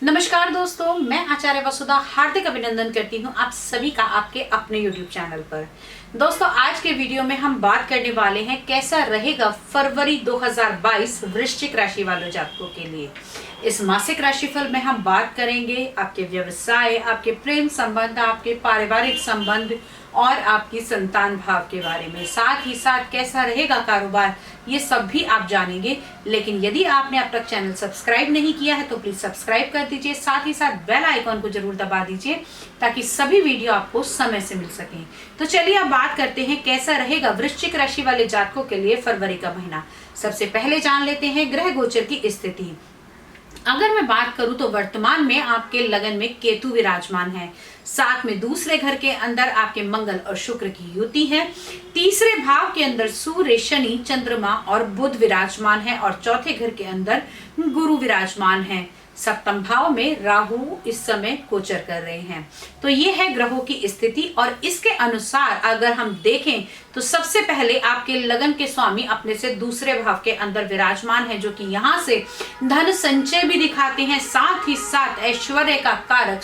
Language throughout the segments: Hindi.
नमस्कार दोस्तों, मैं आचार्य वसुधा हार्दिक अभिनंदन करती हूं आप सभी का आपके अपने YouTube चैनल पर। दोस्तों, आज के वीडियो में हम बात करने वाले हैं कैसा रहेगा फरवरी 2022 वृश्चिक राशि वालों जातकों के लिए। इस मासिक राशिफल में हम बात करेंगे आपके व्यवसाय, आपके प्रेम संबंध, आपके पारिवारिक संबंध और आपकी संतान भाव के बारे में। साथ ही साथ कैसा रहेगा कारोबार, ये सब भी आप जानेंगे। लेकिन यदि आपने अब तक चैनल सब्सक्राइब नहीं किया है तो प्लीज सब्सक्राइब कर दीजिए, साथ ही साथ बेल आइकॉन को जरूर दबा दीजिए ताकि सभी वीडियो आपको समय से मिल सके। तो चलिए अब बात करते हैं कैसा रहेगा वृश्चिक राशि वाले जातकों के लिए फरवरी का महीना। सबसे पहले जान लेते हैं ग्रह गोचर की स्थिति। अगर मैं बात करूं तो वर्तमान में आपके लगन में केतु विराजमान है, साथ में दूसरे घर के अंदर आपके मंगल और शुक्र की युति है, तीसरे भाव के अंदर सूर्य, शनि, चंद्रमा और बुध विराजमान है और चौथे घर के अंदर गुरु विराजमान है। सप्तम भाव में राहु इस समय गोचर कर रहे हैं। तो ये है ग्रहों की स्थिति और इसके अनुसार अगर हम देखें तो सबसे पहले आपके लगन के स्वामी अपने से दूसरे भाव के अंदर विराजमान है, जो कि यहाँ से धन संचय भी दिखाते हैं। साथ ही साथ ऐश्वर्य का कारक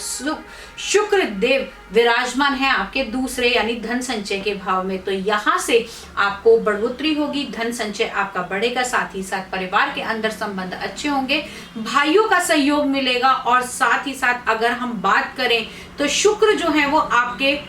शुक्र देव विराजमान है आपके दूसरे यानी धन संचय के भाव में। तो यहाँ से आपको बढ़ोतरी होगी, धन संचय आपका बढ़ेगा, साथ ही साथ परिवार के अंदर संबंध अच्छे होंगे, भाइयों का सहयोग मिलेगा। और साथ ही साथ अगर हम बात करें तो शुक्र जो है वो आपके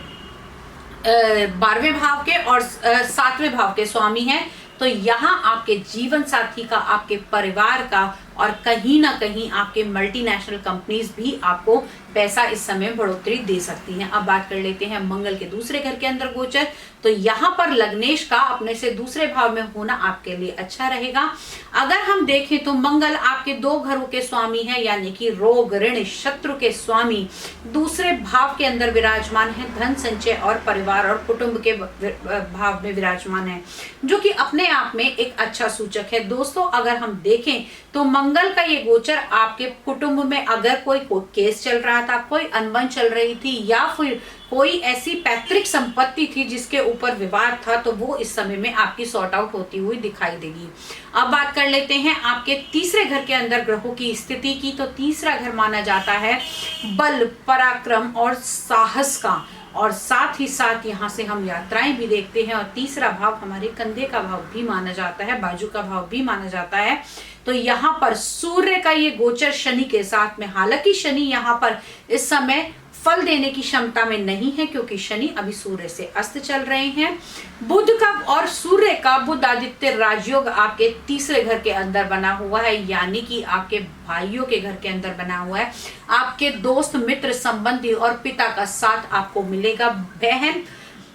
12वें भाव के और 7वें भाव के स्वामी हैं। तो यहाँ आपके जीवन साथी का, आपके परिवार का और कहीं ना कहीं आपके मल्टीनेशनल कंपनीज भी आपको पैसा इस समय बढ़ोतरी दे सकती हैं। अब बात कर लेते हैं मंगल के दूसरे घर के अंदर गोचर। तो यहाँ पर लग्नेश का अपने से दूसरे भाव में होना आपके लिए अच्छा रहेगा। अगर हम देखें तो मंगल आपके दो घरों के स्वामी हैं, यानी कि रोग, ऋण, शत्रु के स्वामी दूसरे भाव के अंदर विराजमान है, धन संचय और परिवार और कुटुंब के भाव में विराजमान है, जो कि अपने आप में एक अच्छा सूचक है। दोस्तों, अगर हम देखें तो मंगल का ये गोचर आपके कुटुंब में अगर कोई केस चल रहा था, कोई अनबन चल रही थी या फिर कोई ऐसी पैतृक संपत्ति थी जिसके ऊपर विवाद था, तो वो इस समय में आपकी सॉर्ट आउट होती हुई दिखाई देगी। अब बात कर लेते हैं आपके तीसरे घर के अंदर ग्रहों की स्थिति की। तो तीसरा घर माना जाता है बल, पराक्रम और साहस का, और साथ ही साथ यहाँ से हम यात्राएं भी देखते हैं। और तीसरा भाव हमारे कंधे का भाव भी माना जाता है, बाजू का भाव भी माना जाता है। तो यहाँ पर सूर्य का ये गोचर शनि के साथ में, हालांकि शनि यहाँ पर इस समय फल देने की क्षमता में नहीं है क्योंकि शनि अभी सूर्य से अस्त चल रहे हैं। बुध का और सूर्य का बुध आदित्य राजयोग आपके तीसरे घर के अंदर बना हुआ है, यानी कि आपके भाइयों के घर के अंदर बना हुआ है। आपके दोस्त, मित्र, संबंधी और पिता का साथ आपको मिलेगा। बहन,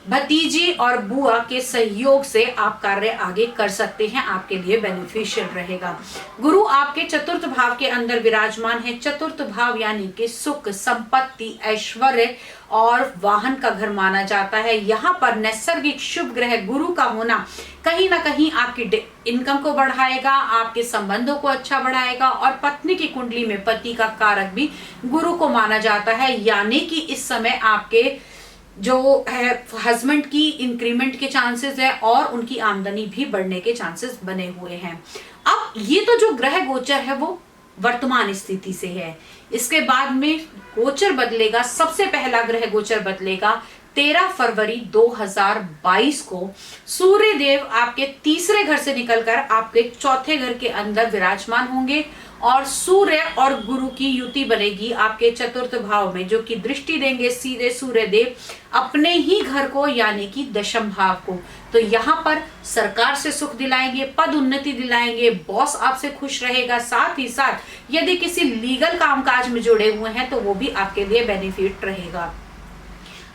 भतीजी और बुआ के सहयोग से आप कार्य आगे कर सकते हैं, आपके लिए बेनिफिशियल रहेगा। गुरु आपके चतुर्थ भाव के अंदर विराजमान है। चतुर्थ भाव यानी कि सुख, संपत्ति, ऐश्वर्य और वाहन का घर माना जाता है। यहाँ पर नैसर्गिक शुभ ग्रह गुरु का होना कहीं ना कहीं आपकी इनकम को बढ़ाएगा, आपके संबंधों को अच्छा बढ़ाएगा। और पत्नी की कुंडली में पति का कारक भी गुरु को माना जाता है, यानी कि इस समय आपके जो है हस्बैंड की इंक्रीमेंट के चांसेस है और उनकी आमदनी भी बढ़ने के चांसेस बने हुए हैं। अब ये तो जो ग्रह गोचर है वो वर्तमान स्थिति से है। इसके बाद में गोचर बदलेगा। सबसे पहला ग्रह गोचर बदलेगा 13 फरवरी 2022 को। सूर्य देव आपके तीसरे घर से निकलकर आपके चौथे घर के अंदर विराजमान होंगे और सूर्य और गुरु की युति बनेगी आपके चतुर्थ भाव में, जो कि दृष्टि देंगे सीधे सूर्य देव अपने ही घर को, यानी कि दशम भाव को। तो यहाँ पर सरकार से सुख दिलाएंगे, पद उन्नति दिलाएंगे, बॉस आपसे खुश रहेगा। साथ ही साथ यदि किसी लीगल कामकाज में जुड़े हुए हैं तो वो भी आपके लिए बेनिफिट रहेगा।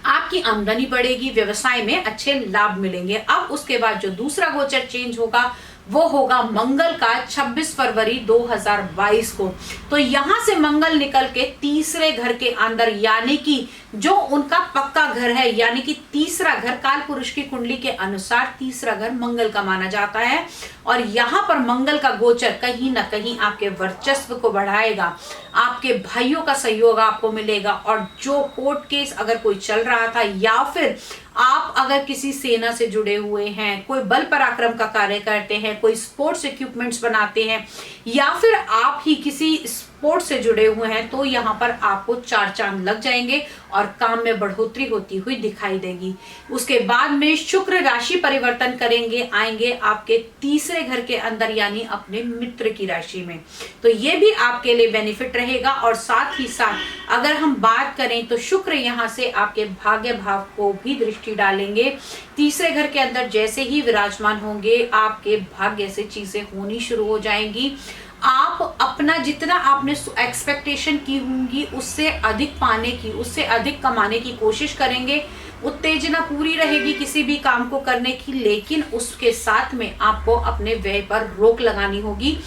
आपकी आमदनी बढ़ेगी, व्यवसाय में अच्छे लाभ मिलेंगे। अब उसके बाद जो दूसरा गोचर चेंज होगा वो होगा मंगल का 26 फरवरी 2022 को। तो यहां से मंगल निकल के तीसरे घर के अंदर, यानी कि जो उनका पक्का घर है, यानी कि तीसरा घर काल पुरुष की कुंडली के अनुसार तीसरा घर मंगल का माना जाता है। और यहाँ पर मंगल का गोचर कहीं ना कहीं आपके वर्चस्व को बढ़ाएगा, आपके भाइयों का सहयोग आपको मिलेगा। और जो कोर्ट केस अगर कोई चल रहा था या फिर आप अगर किसी सेना से जुड़े हुए हैं, कोई बल पराक्रम का कार्य करते हैं, कोई स्पोर्ट्स इक्विपमेंट्स बनाते हैं या फिर आप ही किसी स्पोर्ट्स से जुड़े हुए हैं तो यहाँ पर आपको 4 चांद लग जाएंगे और काम में बढ़ोतरी होती हुई दिखाई देगी। उसके बाद में शुक्र राशि परिवर्तन करेंगे, आएंगे आपके तीसरे घर के अंदर यानी अपने मित्र की राशि में, तो ये भी आपके लिए बेनिफिट रहेगा। और साथ ही साथ अगर हम बात करें तो शुक्र यहाँ से आपके भाग्य भाव को भी दृष्टि डालेंगे। तीसरे घर के अंदर जैसे ही विराजमान होंगे आपके भाग्य से चीजें होनी शुरू हो जाएंगी। आप अपना जितना आपने एक्सपेक्टेशन की होंगी उससे अधिक पाने की, उससे अधिक कमाने की कोशिश करेंगे। उत्तेजना पूरी रहेगी किसी भी काम को करने की, लेकिन उसके साथ में आपको अपने व्यय पर रोक लगानी होगी,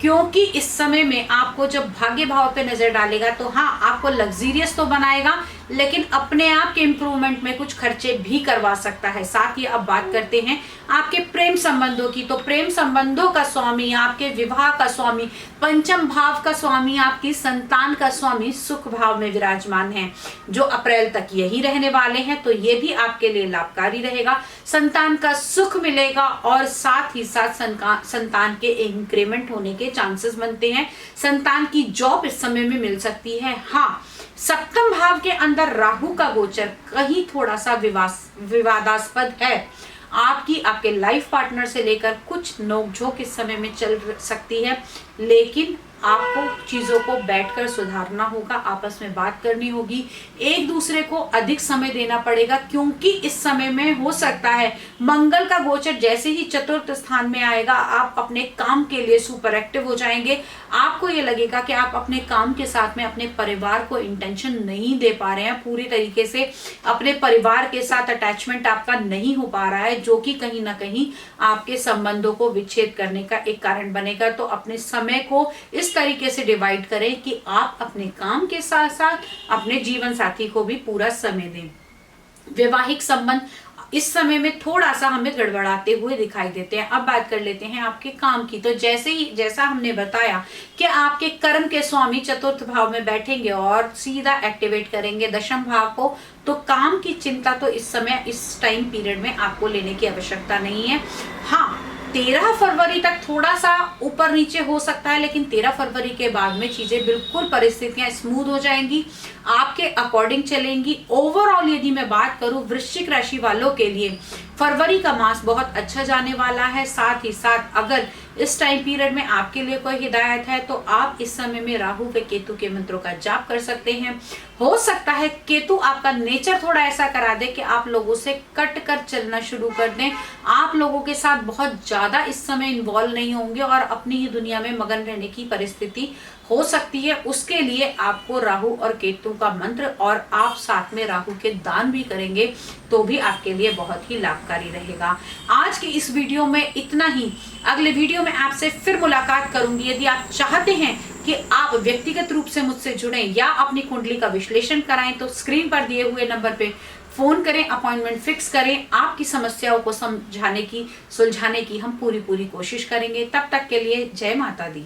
क्योंकि इस समय में आपको जब भाग्य भाव पे नजर डालेगा तो हाँ आपको लग्जीरियस तो बनाएगा, लेकिन अपने आप के इंप्रूवमेंट में कुछ खर्चे भी करवा सकता है। साथ ही अब बात करते हैं आपके प्रेम संबंधों की, तो प्रेम संबंधों का स्वामी, आपके विवाह का स्वामी, पंचम भाव का स्वामी, आपकी संतान का स्वामी सुख भाव में विराजमान है, जो अप्रैल तक यही रहने वाले हैं, तो ये भी आपके लिए लाभकारी रहेगा। संतान का सुख मिलेगा और साथ ही साथ संतान के इंक्रीमेंट होने के चांसेस बनते हैं। संतान की जॉब इस समय में मिल सकती है। हाँ, सप्तम भाव के अंदर राहु का गोचर कहीं थोड़ा सा विवादास्पद है। आपके लाइफ पार्टनर से लेकर कुछ नोकझोंक इस समय में चल सकती है, लेकिन आपको चीजों को बैठकर सुधारना होगा, आपस में बात करनी होगी, एक दूसरे को अधिक समय देना पड़ेगा, क्योंकि इस समय में हो सकता है मंगल का गोचर जैसे ही चतुर्थ स्थान में आएगा आप अपने काम के लिए सुपर एक्टिव हो जाएंगे। आपको ये लगेगा कि आप अपने काम के साथ में अपने परिवार को इंटेंशन नहीं दे पा रहे हैं, पूरी तरीके से अपने परिवार के साथ अटैचमेंट आपका नहीं हो पा रहा है, जो कि कहीं ना कहीं आपके संबंधों को विच्छेद करने का एक कारण बनेगा। तो अपने समय को इस तरीके से डिवाइड करें कि आप अपने काम के साथ साथ अपने जीवन साथी को भी पूरा समय दें। वैवाहिक संबंध इस समय में थोड़ा सा हमें गड़बड़ाते हुए दिखाई देते हैं। अब बात कर लेते हैं आपके काम की, तो जैसा हमने बताया कि आपके कर्म के स्वामी चतुर्थ भाव में बैठेंगे और सीधा एक्टिवेट करेंगे दशम भाव को, तो काम की चिंता तो इस समय इस टाइम पीरियड में आपको लेने की आवश्यकता नहीं है। हाँ, 13 फरवरी तक थोड़ा सा ऊपर नीचे हो सकता है, लेकिन 13 फरवरी के बाद में चीजें बिल्कुल परिस्थितियां स्मूथ हो जाएंगी, आपके अकॉर्डिंग चलेंगी। ओवरऑल यदि मैं बात करूं वृश्चिक राशि वालों के लिए फरवरी का मास बहुत अच्छा जाने वाला है। साथ ही साथ अगर इस टाइम पीरियड में आपके लिए कोई हिदायत है तो आप इस समय में राहु व केतु के मंत्रों का जाप कर सकते हैं। हो सकता है केतु आपका नेचर थोड़ा ऐसा करा दे कि आप लोगों से कट कर चलना शुरू कर दें, आप लोगों के साथ बहुत ज्यादा इस समय इन्वॉल्व नहीं होंगे और अपनी ही दुनिया में मगन रहने की परिस्थिति हो सकती है। उसके लिए आपको राहु और केतु का मंत्र और आप साथ में राहु के दान भी करेंगे तो भी आपके लिए बहुत ही लाभकारी रहेगा। आज की इस वीडियो में इतना ही। अगले वीडियो में आपसे फिर मुलाकात करूंगी। यदि आप चाहते हैं कि आप व्यक्तिगत रूप से मुझसे जुड़ें या अपनी कुंडली का विश्लेषण कराएं तो स्क्रीन पर दिए हुए नंबर पे फोन करें, अपॉइंटमेंट फिक्स करें। आपकी समस्याओं को सुलझाने की हम पूरी कोशिश करेंगे। तब तक के लिए जय माता दी।